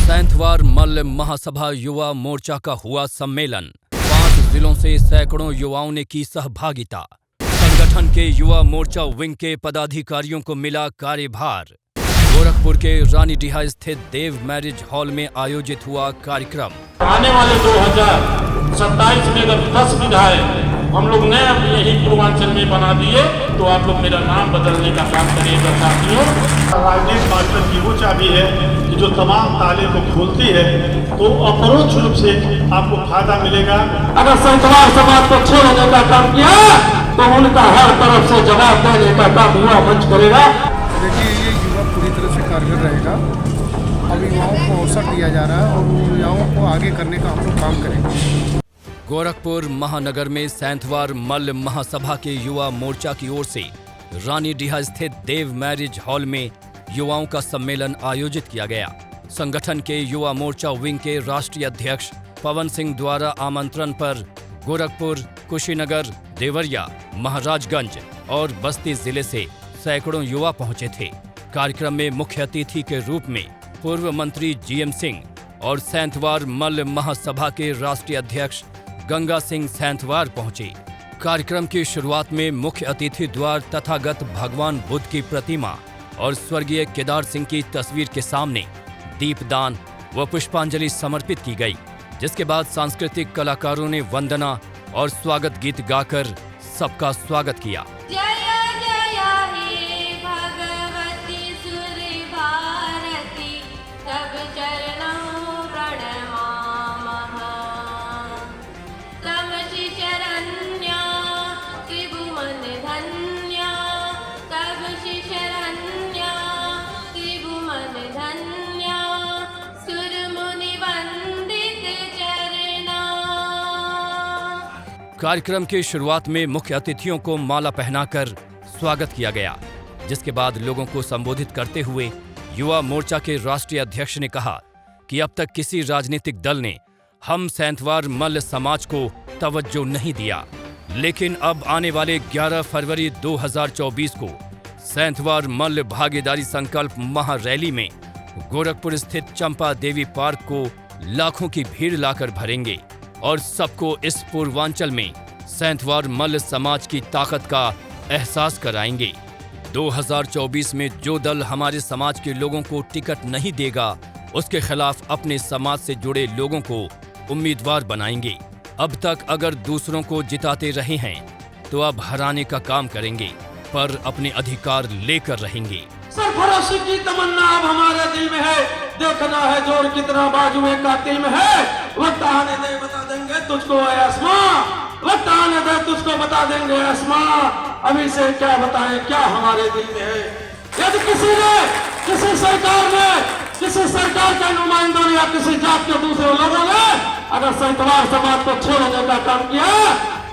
सैंथवार मल्ल महासभा युवा मोर्चा का हुआ सम्मेलन। 5 जिलों से सैकड़ों युवाओं ने की सहभागिता। संगठन के युवा मोर्चा विंग के पदाधिकारियों को मिला कार्यभार। गोरखपुर के रानीडीहा स्थित देव मैरिज हॉल में आयोजित हुआ कार्यक्रम। आने वाले 2027 में अगर 10 विधायक हम लोग नए यही पूर्वांचल में बना दिए तो आप लोग मेरा नाम बदलने का काम करिएगा साथियों। राजनीति मास्टर की वो चाबी है कि जो तमाम ताले को खोलती है तो अपरोक्ष रूप से आपको फायदा मिलेगा। अगर सैंथवार समाज को छोड़ने का काम किया तो उनका हर तरफ से जवाब देने का काम युवा मंच करेगा। देखिए, ये युवा पूरी तरह से कारगर रहेगा। अब युवाओं को अवसर दिया जा रहा है और युवाओं को आगे करने का हम लोग काम करेंगे। गोरखपुर महानगर में सैंथवार मल्ल महासभा के युवा मोर्चा की ओर से रानीडीहा स्थित देव मैरिज हॉल में युवाओं का सम्मेलन आयोजित किया गया। संगठन के युवा मोर्चा विंग के राष्ट्रीय अध्यक्ष पवन सिंह द्वारा आमंत्रण पर गोरखपुर, कुशीनगर, देवरिया, महाराजगंज और बस्ती जिले से सैकड़ों युवा पहुंचे थे। कार्यक्रम में मुख्य अतिथि के रूप में पूर्व मंत्री जीएम सिंह और सैंथवार मल्ल महासभा के राष्ट्रीय अध्यक्ष गंगा सिंह सैंथवार पहुंचे। कार्यक्रम की शुरुआत में मुख्य अतिथि द्वार तथागत भगवान बुद्ध की प्रतिमा और स्वर्गीय केदार सिंह की तस्वीर के सामने दीपदान व पुष्पांजलि समर्पित की गई, जिसके बाद सांस्कृतिक कलाकारों ने वंदना और स्वागत गीत गाकर सबका स्वागत किया। कार्यक्रम की शुरुआत में मुख्य अतिथियों को माला पहनाकर स्वागत किया गया, जिसके बाद लोगों को संबोधित करते हुए युवा मोर्चा के राष्ट्रीय अध्यक्ष ने कहा कि अब तक किसी राजनीतिक दल ने हम सैंथवार मल्ल समाज को तवज्जो नहीं दिया, लेकिन अब आने वाले 11 फरवरी 2024 को सैंथवार मल्ल भागीदारी संकल्प महारैली में गोरखपुर स्थित चंपा देवी पार्क को लाखों की भीड़ लाकर भरेंगे और सबको इस पूर्वांचल में सैंथवार मल्ल समाज की ताकत का एहसास कराएंगे। 2024 में जो दल हमारे समाज के लोगों को टिकट नहीं देगा, उसके खिलाफ अपने समाज से जुड़े लोगों को उम्मीदवार बनाएंगे। अब तक अगर दूसरों को जिताते रहे हैं तो अब हराने का काम करेंगे, पर अपने अधिकार लेकर रहेंगे। सरफरोशी की तमन्ना अब हमारे दिल में है, देखना है जोर कितना बाजू में कातिल में है। वक्त आने दे बता देंगे तुझको आसमां, वक्त आने दे तुझको बता देंगे आसमां। अभी से क्या बताएं क्या हमारे दिल में है। यदि किसी ने, किसी सरकार ने, किसी सरकार के नुमाइंदों या किसी जात के दूसरे लोगों ने अगर सैंथवार समाज को छोड़ने का काम किया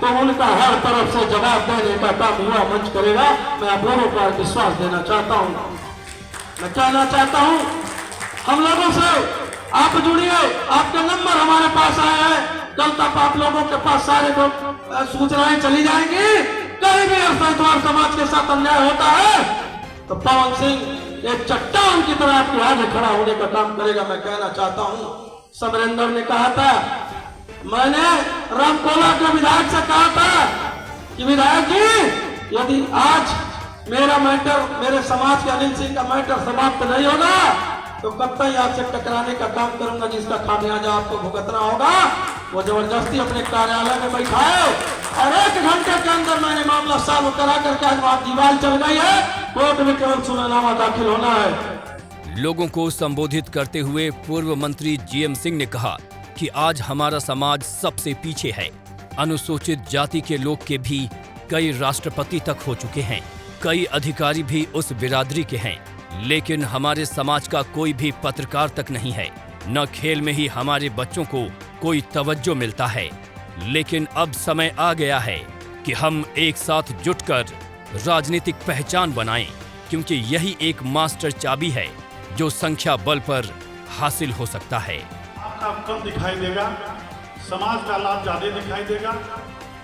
तो उनका हर तरफ से जवाब देने का काम युवा मंच करेगा। मैं आप लोगों को विश्वास देना चाहता हूँ। मैं कहना चाहता हूँ हम लोगों से आप जुड़िए, आपके नंबर हमारे पास आए हैं। कल तक आप लोगों के पास सारे सूचनाएं चली जाएंगी। कहीं भी सैंथवार समाज के साथ अन्याय होता है तो पवन सिंह एक चट्टान की तरह आपके आगे खड़ा होने का काम करेगा। मैं कहना चाहता हूँ समरेंद्र ने कहा था, मैंने रामकोला के विधायक से कहा था कि विधायक जी यदि आज मेरा मैटर, मेरे समाज के अनिल सिंह का मैटर समाप्त नहीं होगा तो कतई आपसे टकराने का काम करूंगा, जिसका खामियाजा आपको भुगतना होगा। वो जबरदस्ती अपने कार्यालय में बैठाए और 1 घंटे के अंदर मैंने मामला सॉल्व करा करके आज वहां दीवार चल गई है। कोर्ट में केवल सुनानामा दाखिल होना है। लोगों को संबोधित करते हुए पूर्व मंत्री जीएम सिंह ने कहा कि आज हमारा समाज सबसे पीछे है। अनुसूचित जाति के लोग के भी कई राष्ट्रपति तक हो चुके हैं, कई अधिकारी भी उस बिरादरी के हैं, लेकिन हमारे समाज का कोई भी पत्रकार तक नहीं है। न खेल में ही हमारे बच्चों को कोई तवज्जो मिलता है। लेकिन अब समय आ गया है कि हम एक साथ जुटकर राजनीतिक पहचान बनाएं, क्योंकि यही एक मास्टर चाबी है जो संख्या बल पर हासिल हो सकता है। आपका कम दिखाई देगा, समाज का लाभ ज्यादा दिखाई देगा,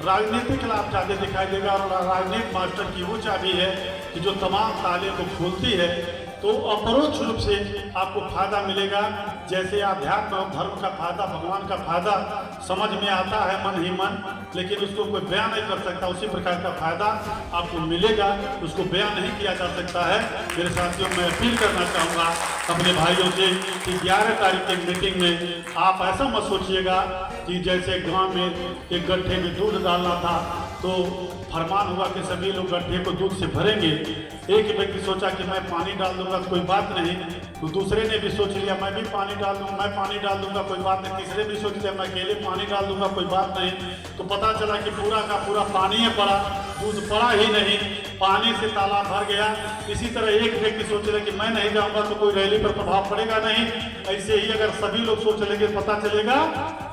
राजनीतिक लाभ ज्यादा दिखाई देगा। और राजनीति मास्टर की वो चाबी है कि जो तमाम ताले को खोलती है तो अपरोक्ष रूप से आपको फायदा मिलेगा। जैसे आध्यात्म और धर्म का फायदा, भगवान का फायदा समझ में आता है मन ही मन, लेकिन उसको कोई बयान नहीं कर सकता, उसी प्रकार का फायदा आपको मिलेगा, उसको बयान नहीं किया जा सकता है। मेरे साथियों, मैं अपील करना चाहूँगा अपने भाइयों से कि 11 तारीख की मीटिंग में आप ऐसा मत सोचिएगा कि जैसे गांव में एक गड्ढे में दूध डालना था तो फरमान हुआ कि सभी लोग गड्ढे को दूध से भरेंगे। एक व्यक्ति सोचा कि मैं पानी डाल दूंगा कोई बात नहीं, तो दूसरे ने भी सोच लिया मैं भी पानी डाल दूंगा, मैं पानी डाल दूंगा कोई बात नहीं, तीसरे भी सोच लिया मैं अकेले पानी डाल दूंगा कोई बात नहीं, तो पता चला कि पूरा का पूरा पानी है पड़ा, दूध पड़ा ही नहीं, पानी से तालाब भर गया। इसी तरह एक व्यक्ति सोच रहे कि मैं नहीं जाऊंगा तो कोई रैली पर प्रभाव पड़ेगा नहीं। ऐसे ही अगर सभी लोग सोच लेंगे पता चलेगा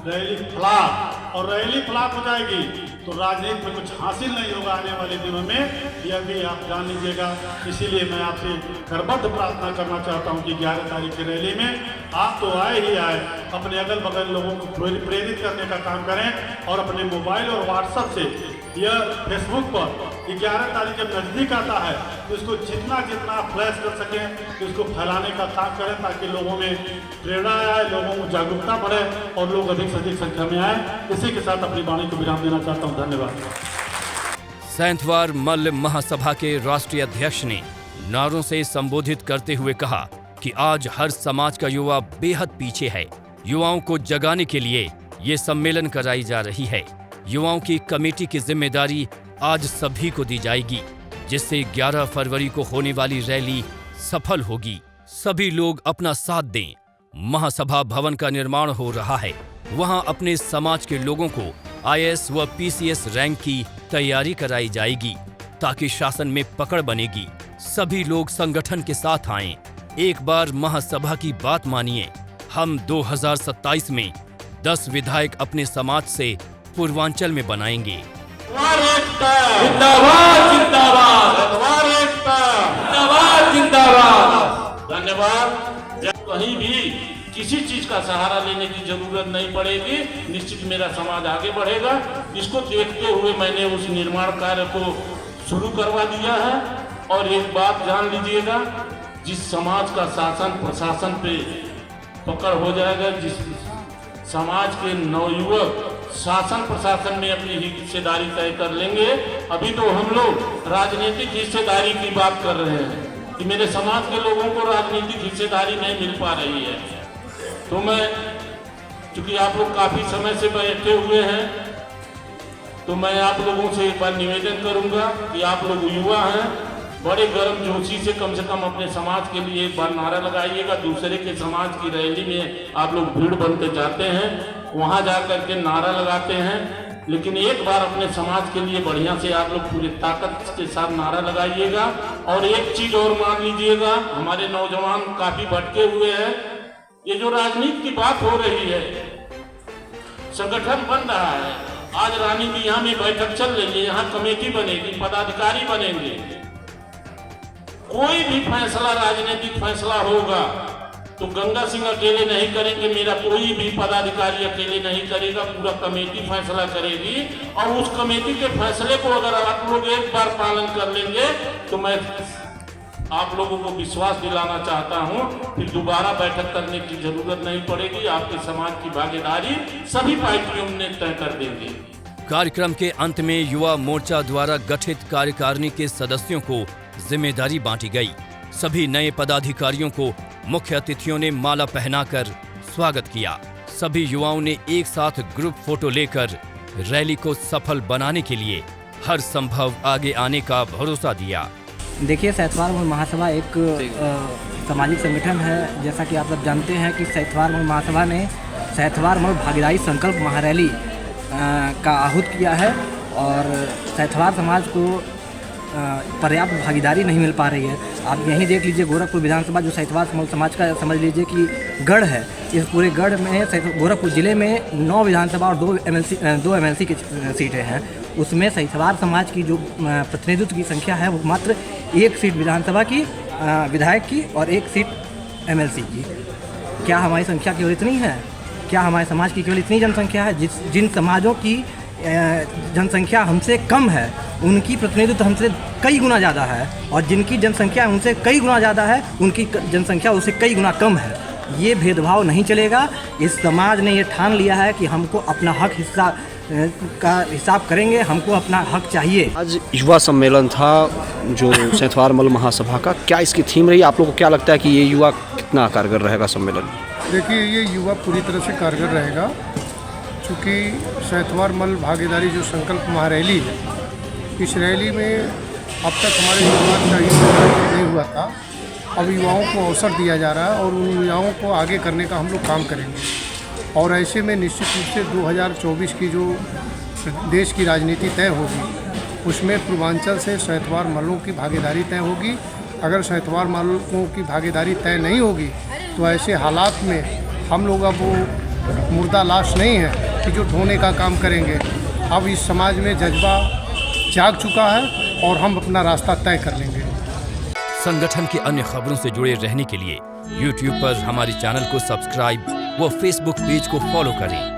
रैली फ्लॉप, और रैली फ्लॉप हो जाएगी तो राजनीति में कुछ हासिल नहीं होगा आने वाले दिनों में, यह भी आप जान लीजिएगा। इसीलिए मैं आपसे करबद्ध प्रार्थना करना चाहता हूं कि 11 तारीख की रैली में आप तो आए ही आए, अपने अगल बगल लोगों को प्रेरित करने का काम करें, और अपने मोबाइल और व्हाट्सएप से या फेसबुक पर 11 तारीख जब नज़दीक आता है तो इसको जितना आप फ्लैश कर सकें इसको फैलाने का काम करें, ताकि लोगों में प्रेरणा आए, लोगों को जागरूकता बढ़े और लोग अधिक से अधिक संख्या में आए। इसी के साथ अपनी वाणी को विराम देना चाहता हूँ। धन्यवाद। सैंथवार मल्ल महासभा के राष्ट्रीय अध्यक्ष ने नारों से संबोधित करते हुए कहा कि आज हर समाज का युवा बेहद पीछे है। युवाओं को जगाने के लिए ये सम्मेलन कराई जा रही है। युवाओं की कमेटी की जिम्मेदारी आज सभी को दी जाएगी, जिससे 11 फरवरी को होने वाली रैली सफल होगी। सभी लोग अपना साथ दें। महासभा भवन का निर्माण हो रहा है, वहां अपने समाज के लोगों को IAS व PCS रैंक की तैयारी कराई जाएगी, ताकि शासन में पकड़ बनेगी। सभी लोग संगठन के साथ आएं। एक बार महासभा की बात मानिए। हम 2027 में 10 विधायक अपने समाज से पूर्वांचल में बनाएंगे। जिंदाबाद जिंदाबाद जिंदाबाद जिंदाबाद। धन्यवाद। जब कहीं भी किसी चीज का सहारा लेने की जरूरत नहीं पड़ेगी, निश्चित मेरा समाज आगे बढ़ेगा। इसको देखते हुए मैंने उस निर्माण कार्य को शुरू करवा दिया है। और एक बात जान लीजिएगा, जिस समाज का शासन प्रशासन पे पकड़ हो जाएगा, जिस समाज के नवयुवक शासन प्रशासन में अपनी हिस्सेदारी तय कर लेंगे। अभी तो हम लोग राजनीतिक हिस्सेदारी की बात कर रहे हैं कि मेरे समाज के लोगों को राजनीतिक हिस्सेदारी नहीं मिल पा रही है। तो मैं, चूंकि आप लोग काफी समय से बैठे हुए हैं, तो मैं आप लोगों से एक बार निवेदन करूंगा कि आप लोग युवा हैं, बड़े गर्म जोशी से कम अपने समाज के लिए एक बार नारा लगाइएगा। दूसरे के समाज की रैली में आप लोग भीड़ बनते जाते हैं, वहां जाकर के नारा लगाते हैं, लेकिन एक बार अपने समाज के लिए बढ़िया से आप लोग पूरी ताकत के साथ नारा लगाइएगा। और एक चीज और मान लीजिएगा, हमारे नौजवान काफी भटके हुए हैं। ये जो राजनीति की बात हो रही है, संगठन बन रहा है, आज रानी की यहाँ में बैठक चल रही है, यहाँ कमेटी बनेगी, पदाधिकारी बनेंगे। कोई भी फैसला, राजनीतिक फैसला होगा तो गंगा सिंह अकेले नहीं करेंगे, मेरा कोई भी पदाधिकारी अकेले नहीं करेगा, पूरा कमेटी फैसला करेगी। और उस कमेटी के फैसले को अगर आप लोग एक बार पालन कर लेंगे तो मैं आप लोगों को विश्वास दिलाना चाहता हूं, फिर दोबारा बैठक करने की जरूरत नहीं पड़ेगी। आपके समाज की भागीदारी सभी पार्टियों ने तय कर देंगे। कार्यक्रम के अंत में युवा मोर्चा द्वारा गठित कार्यकारिणी के सदस्यों को जिम्मेदारी बांटी गई। सभी नए पदाधिकारियों को मुख्य अतिथियों ने माला पहनाकर स्वागत किया। सभी युवाओं ने एक साथ ग्रुप फोटो लेकर रैली को सफल बनाने के लिए हर संभव आगे आने का भरोसा दिया। देखिए, सैंथवार महासभा एक सामाजिक संगठन है। जैसा कि आप सब जानते हैं कि सैंथवार महासभा ने सैंथवार भागीदारी संकल्प महारैली का आहूत किया है, और सैंथवार समाज को पर्याप्त भागीदारी नहीं मिल पा रही है। आप यहीं देख लीजिए, गोरखपुर विधानसभा जो सैंथवार समाज का समझ लीजिए कि गढ़ है, इस पूरे गढ़ में गोरखपुर जिले में 9 विधानसभा और 2 MLC की सीटें हैं। उसमें सैंथवार समाज की जो प्रतिनिधित्व की संख्या है वो मात्र 1 सीट विधानसभा की विधायक की और 1 सीट MLC की। क्या हमारी संख्या केवल इतनी है? क्या हमारे समाज की केवल इतनी जनसंख्या है? जिन समाजों की जनसंख्या हमसे कम है उनकी प्रतिनिधित्व हमसे कई गुना ज़्यादा है, और जिनकी जनसंख्या उनसे कई गुना ज़्यादा है उनकी जनसंख्या उससे कई गुना कम है। ये भेदभाव नहीं चलेगा। इस समाज ने ये ठान लिया है कि हमको अपना हक हिस्सा का हिसाब करेंगे, हमको अपना हक चाहिए। आज युवा सम्मेलन था जो सैंथवार मल महासभा का, क्या इसकी थीम रही? आप लोगों को क्या लगता है कि ये युवा कितना कारगर रहेगा सम्मेलन? देखिए, ये युवा पूरी तरह से कारगर रहेगा, क्योंकि सैंथवार मल भागीदारी जो संकल्प महारैली है, इस रैली में अब तक हमारे युवा का हिस्सा नहीं हुआ था। अब युवाओं को अवसर दिया जा रहा है और उन युवाओं को आगे करने का हम लोग काम करेंगे। और ऐसे में निश्चित रूप से 2024 की जो देश की राजनीति तय होगी, उसमें पूर्वांचल से सैंथवार मल्लों की भागीदारी तय होगी। अगर सैंथवार मल्लों की भागीदारी तय नहीं होगी तो ऐसे हालात में हम लोग अब वो मुर्दा लाश नहीं है कि जो ढोने का काम करेंगे। अब इस समाज में जज्बा जाग चुका है और हम अपना रास्ता तय कर लेंगे। संगठन की अन्य खबरों से जुड़े रहने के लिए YouTube पर हमारे चैनल को सब्सक्राइब व Facebook पेज को फॉलो करें।